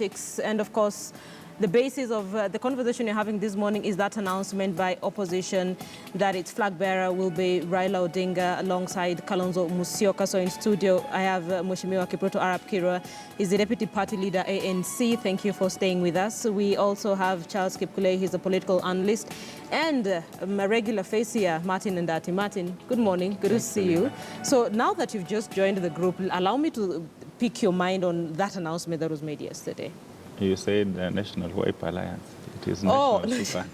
And of course, the basis of the conversation you're having this morning is that announcement by opposition that its flag bearer will be Raila Odinga alongside Kalonzo Musyoka. So in studio, I have Musyoka Arab Kira. He's the deputy party leader, ANC. Thank you for staying with us. We also have Charles Kipkule. He's a political analyst. And a regular face here, Martin Ndati. Martin, good morning. Good to see you. So now that you've just joined the group, allow me to pick your mind on that announcement that was made yesterday. You said National Wipe Alliance. It is National Super.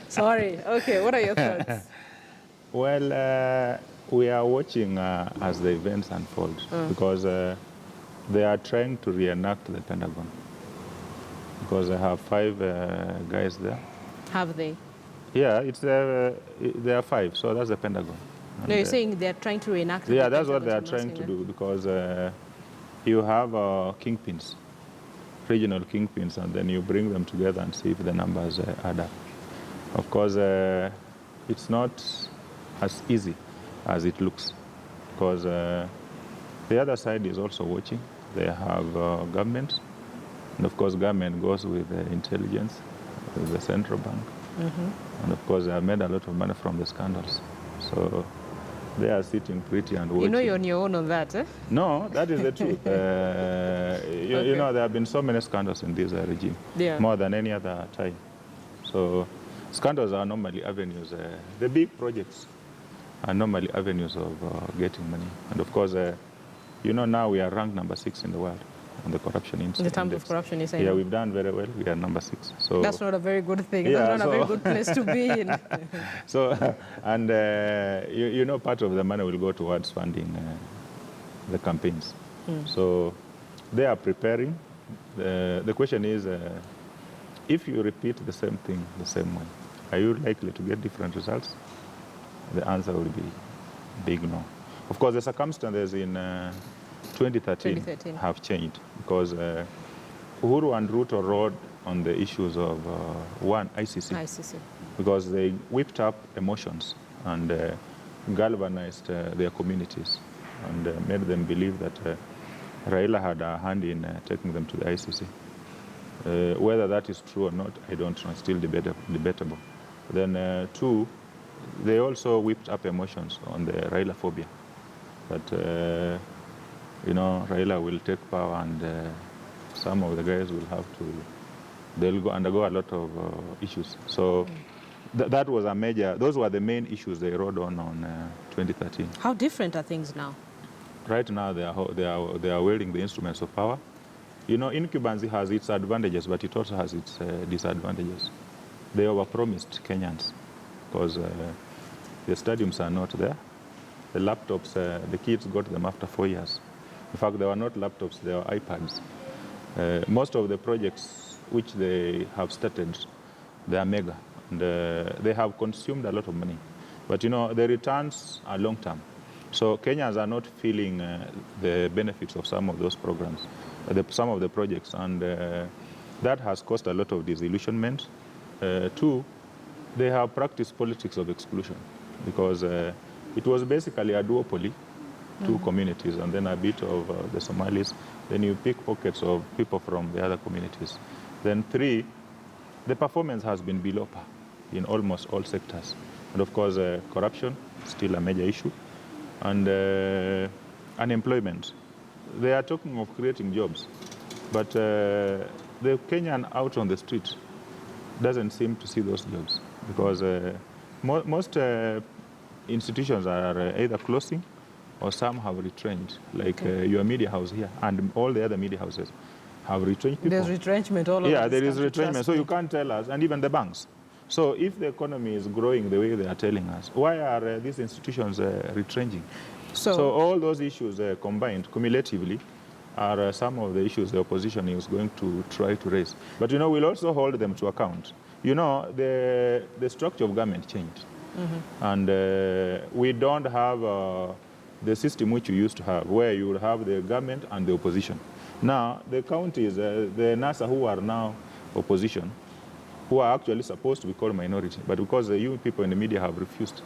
Sorry. Okay, what are your thoughts? Well, we are watching as the events unfold because they are trying to reenact the Pentagon. Because I have 5 guys there. Have they? Yeah, there are 5, so that's the Pentagon. No, you're saying they're trying to reenact Yeah, that's what they are trying to do because you have kingpins, regional kingpins, and then you bring them together and see if the numbers add up. Of course, it's not as easy as it looks because the other side is also watching. They have government, and of course government goes with intelligence, with the central bank, and of course they have made a lot of money from the scandals. So they are sitting pretty and watching. You know you're on your own on that, eh? No, that is the truth. You know, there have been so many scandals in this regime, more than any other time. So scandals are normally avenues. The big projects are normally avenues of getting money. And of course, you know, now we are ranked number 6 in the world on the corruption index. In the terms of corruption, you're saying? Yeah, we've done very well. We are number 6. So that's not a very good thing. Yeah, that's not a very good place to be in. So, and you know, part of the money will go towards funding the campaigns. So they are preparing. The question is, if you repeat the same thing the same way, are you likely to get different results? The answer will be big no. Of course, the circumstances in 2013 have changed because Uhuru and Ruto rode on the issues of ICC. Because they whipped up emotions and galvanized their communities and made them believe that Raila had a hand in taking them to the ICC. Whether that is true or not, I don't know, it's still debatable. Then 2, they also whipped up emotions on the Raila phobia. That, you know, Raila will take power and some of the guys will have to, they'll undergo a lot of issues. So that was a major, those were the main issues they rode on 2013. How different are things now? Right now they are wielding the instruments of power. You know, incumbency has its advantages, but it also has its disadvantages. They overpromised Kenyans because the stadiums are not there. The laptops, the kids got them after 4 years. In fact, they were not laptops, they were iPads. Most of the projects which they have started, they are mega. And they have consumed a lot of money. But, you know, the returns are long-term. So Kenyans are not feeling the benefits of some of those programs, some of the projects. And that has caused a lot of disillusionment. 2, they have practiced politics of exclusion because it was basically a duopoly, 2 communities, and then a bit of the Somalis. Then you pick pockets of people from the other communities. Then 3, the performance has been below par in almost all sectors. And of course, corruption, still a major issue. And unemployment. They are talking of creating jobs. But the Kenyan out on the street doesn't seem to see those jobs because most institutions are either closing or some have retrenched, like your media house here and all the other media houses have retrenched people. There's retrenchment all over. Yeah, there is retrenchment. So you can't tell us, and even the banks. So if the economy is growing the way they are telling us, why are these institutions retrenching? So all those issues combined, cumulatively, are some of the issues the opposition is going to try to raise. But, you know, we'll also hold them to account. You know, the structure of government changed. And we don't have the system which you used to have, where you would have the government and the opposition. Now, the counties, the NASA who are now opposition, who are actually supposed to be called minority, but because you people in the media have refused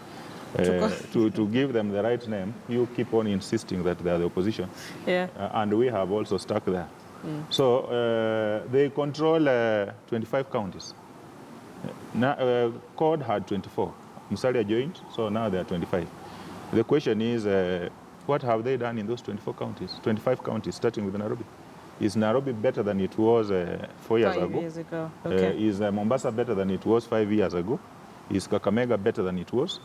to give them the right name, you keep on insisting that they are the opposition. Yeah. And we have also stuck there. So they control 25 counties. CORD had 24. Musalia joined, so now they are 25. The question is, what have they done in those 24 counties, 25 counties, starting with Nairobi? Is Nairobi better than it was 4 years ago? 5 years ago. Okay. Is Mombasa better than it was 5 years ago? Is Kakamega better than it was?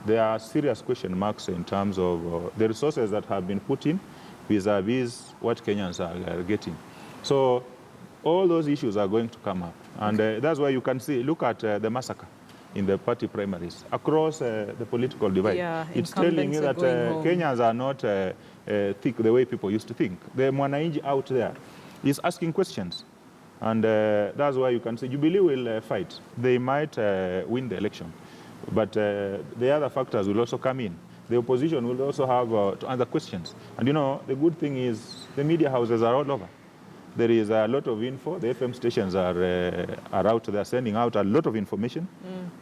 There are serious question marks in terms of the resources that have been put in vis-a-vis what Kenyans are getting. So all those issues are going to come up. And that's why you can see, look at the massacre in the party primaries across the political divide. Yeah, it's telling you that Kenyans are not thick the way people used to think. The Mwanainji out there is asking questions. And that's why you can say Jubilee will fight. They might win the election. But the other factors will also come in. The opposition will also have other questions. And you know, the good thing is the media houses are all over. There is a lot of info. The FM stations are out there sending out a lot of information.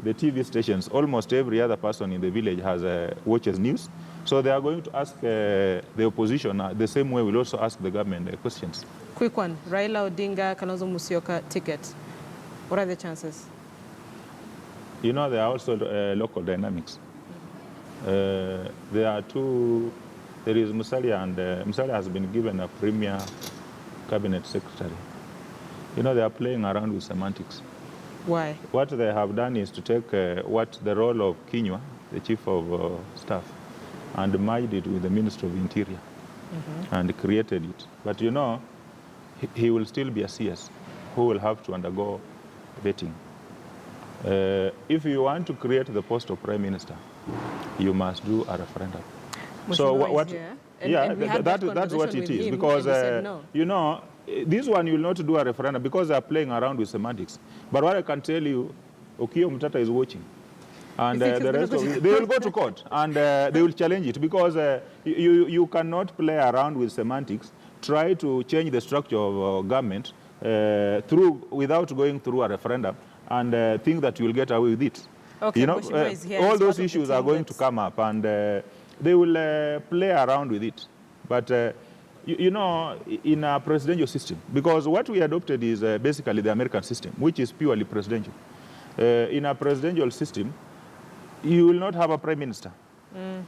The TV stations, almost every other person in the village has watches news. So they are going to ask the opposition the same way we'll also ask the government questions. Quick one, Raila Odinga, Kalonzo Musyoka ticket. What are the chances? You know, there are also local dynamics. There are two, there is Musalia, and Musalia has been given a premier cabinet secretary. You know, they are playing around with semantics. Why? What they have done is to take what the role of Kinyua, the chief of staff, and merged it with the Minister of Interior and created it. But you know, he will still be a CS who will have to undergo vetting. If you want to create the post of Prime Minister, you must do a referendum. So what? That's what it is. Because, no. You know, this one you will not do a referendum because they are playing around with semantics. But what I can tell you, Okiya Mtata is watching. And the rest of it, they will go to court and they will challenge it because you cannot play around with semantics, try to change the structure of government without going through a referendum and think that you will get away with it. Okay, you know, all those issues are going to come up and they will play around with it. But, you know, in a presidential system, because what we adopted is basically the American system, which is purely presidential. In a presidential system, you will not have a prime minister.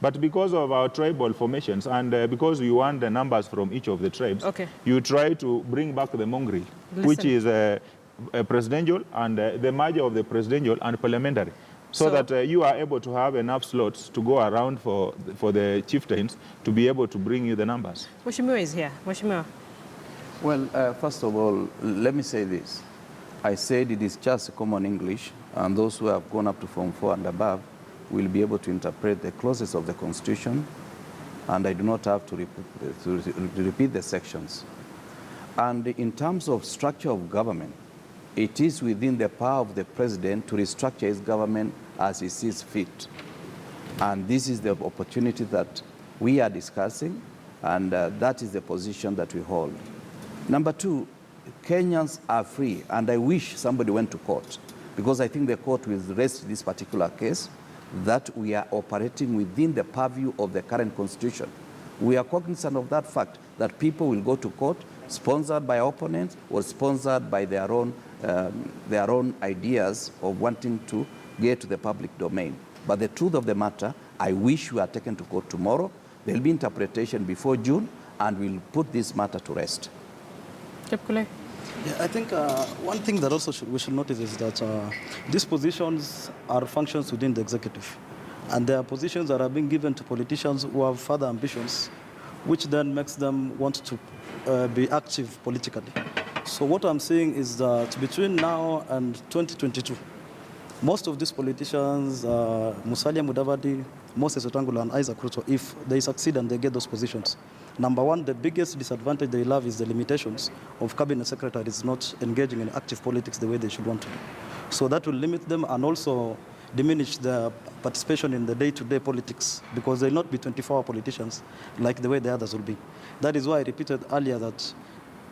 But because of our tribal formations and because we want the numbers from each of the tribes, you try to bring back the mongrel, which is presidential and the merger of the presidential and parliamentary. So that you are able to have enough slots to go around for the chieftains to be able to bring you the numbers. Mheshimiwa is here. Mheshimiwa. Well, first of all, let me say this. I said it is just common English, and those who have gone up to Form 4 and above will be able to interpret the clauses of the Constitution, and I do not have to repeat the sections. And in terms of structure of government, it is within the power of the president to restructure his government as he sees fit. And this is the opportunity that we are discussing, and that is the position that we hold. Number two, Kenyans are free, and I wish somebody went to court, because I think the court will rest this particular case, that we are operating within the purview of the current constitution. We are cognizant of that fact, that people will go to court, sponsored by opponents or sponsored by their own ideas of wanting to get to the public domain. But the truth of the matter, I wish we are taken to court tomorrow. There will be interpretation before June, and we'll put this matter to rest. Yeah, I think one thing that also we should notice is that these positions are functions within the executive. And there are positions that are being given to politicians who have further ambitions, which then makes them want to be active politically. So what I'm saying is that between now and 2022, most of these politicians, Musalia Mudavadi, Moses Wetangula, and Isaac Ruto, if they succeed and they get those positions, number one, the biggest disadvantage they have is the limitations of cabinet secretaries not engaging in active politics the way they should want to. So that will limit them and also diminish their participation in the day-to-day politics, because they will not be 24-hour politicians like the way the others will be. That is why I repeated earlier that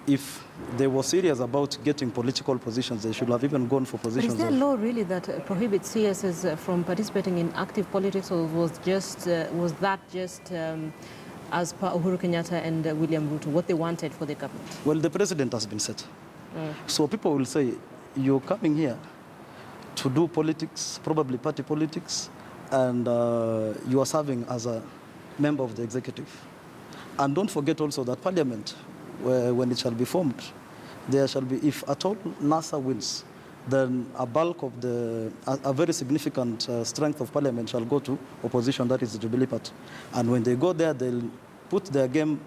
if they were serious about getting political positions, they should have even gone for positions. But is there a law really that prohibits CSs from participating in active politics, or was that just as per Uhuru Kenyatta and William Ruto, what they wanted for the government? Well, the president has been set. So people will say, you're coming here to do politics, probably party politics, and you are serving as a member of the executive. And don't forget also that parliament, when it shall be formed, there shall be, if at all NASA wins, then a bulk of a very significant strength of parliament shall go to opposition, that is the Jubilee Party. And when they go there, they'll put their game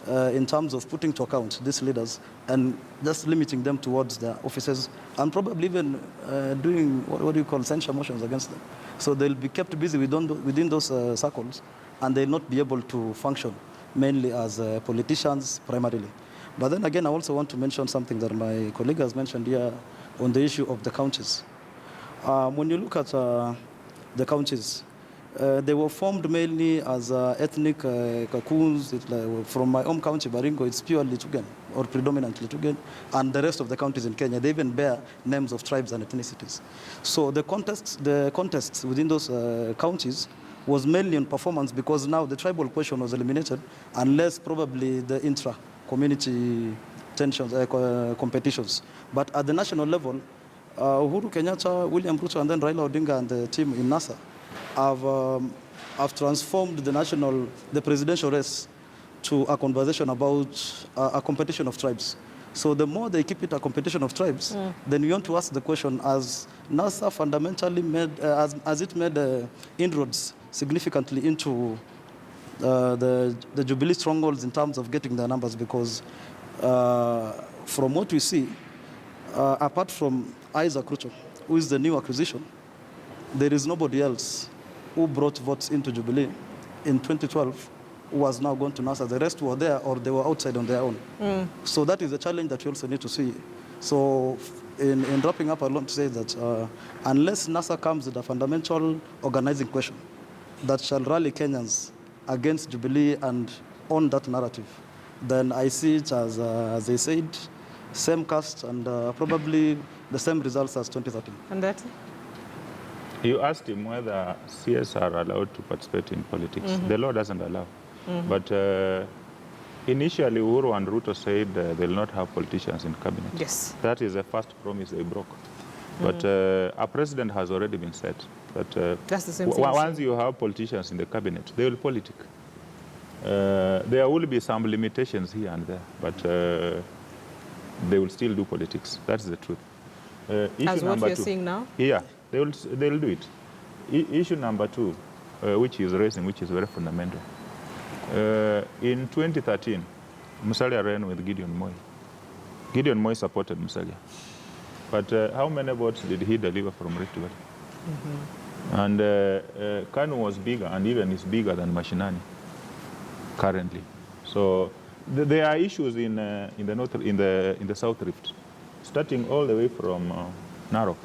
in terms of putting to account these leaders and just limiting them towards their offices and probably even doing, what do you call, censure motions against them. So they'll be kept busy within those circles, and they'll not be able to function mainly as politicians primarily. But then again, I also want to mention something that my colleague has mentioned here on the issue of the counties. When you look at the counties, they were formed mainly as ethnic cocoons. From my home county, Baringo, it's purely Tugen, or predominantly Tugen, and the rest of the counties in Kenya, they even bear names of tribes and ethnicities. So the contests within those counties was mainly on performance, because now the tribal question was eliminated, unless probably the intra-community tensions, competitions. But at the national level, Uhuru Kenyatta, William Ruto, and then Raila Odinga and the team in NASA have transformed the presidential race to a conversation about a competition of tribes. So the more they keep it a competition of tribes, then we want to ask the question, as NASA fundamentally made, as it made inroads significantly into the Jubilee strongholds in terms of getting their numbers, because from what we see, apart from Isaac Ruto, who is the new acquisition, there is nobody else who brought votes into Jubilee in 2012 who has now gone to NASA. The rest were there, or they were outside on their own. So that is a challenge that we also need to see. So in wrapping up, I want to say that unless NASA comes with a fundamental organizing question that shall rally Kenyans against Jubilee and on that narrative, then I see it as they said, same cast and probably the same results as 2013. And that? You asked him whether CS are allowed to participate in politics. The law doesn't allow. But initially, Uhuru and Ruto said they'll not have politicians in cabinet. Yes. That is the first promise they broke. But a president has already been set. That that's the same thing. Once you have politicians in the cabinet, they will politic. There will be some limitations here and there, but they will still do politics. That's the truth. As what we are seeing now? Yeah, they'll do it. Issue number two, which is raising, which is very fundamental. In 2013, Musalia ran with Gideon Moi. Gideon Moi supported Musalia. But how many votes did he deliver from Rift Valley? And Kanu was bigger, and even is bigger than Mashinani currently. So there are issues in the north, in the South Rift, starting all the way from Narok.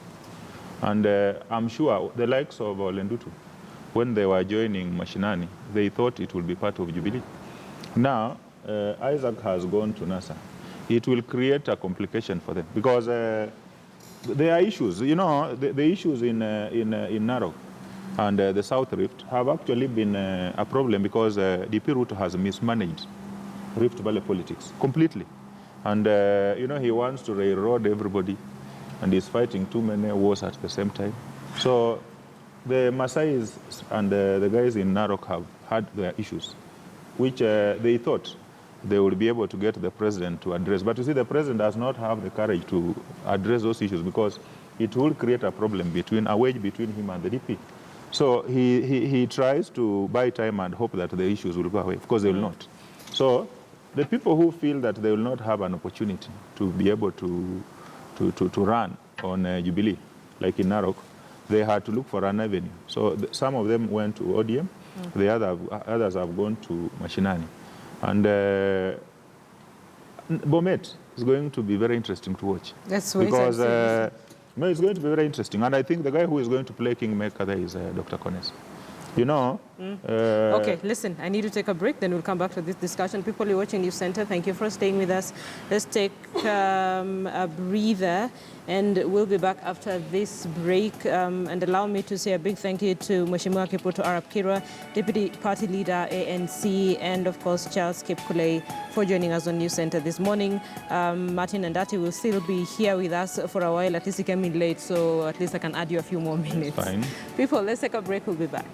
And I'm sure the likes of Lendutu, when they were joining Mashinani, they thought it would be part of Jubilee. Now, Isaac has gone to NASA. It will create a complication for them, because there are issues. You know, the issues in Narok and the South Rift have actually been a problem, because DP Ruto has mismanaged Rift Valley politics completely. And, you know, he wants to railroad everybody, and he's fighting too many wars at the same time. So the Maasais and the guys in Narok have had their issues, which they thought they would be able to get the president to address. But you see, the president does not have the courage to address those issues, because it will create a problem a wedge between him and the DP. So he tries to buy time and hope that the issues will go away. Of course, they will not. So the people who feel that they will not have an opportunity to be able to run on Jubilee, like in Narok, they had to look for an avenue. So some of them went to ODM, the others have gone to Mashinani. And Bomet is going to be very interesting to watch. That's what because no, it's going to be very interesting. And I think the guy who is going to play kingmaker there is Dr. Kones. You know, Okay, listen, I need to take a break, then we'll come back to this discussion. People who are watching News Center, thank you for staying with us. Let's take a breather, and we'll be back after this break. And allow me to say a big thank you to Mheshimiwa Kiputo Arap Kira, Deputy Party Leader, ANC, and of course, Charles Kipkulei for joining us on News Center this morning. Martin and Dati will still be here with us for a while. At least he came in late, so at least I can add you a few more minutes. fine. People, let's take a break. We'll be back.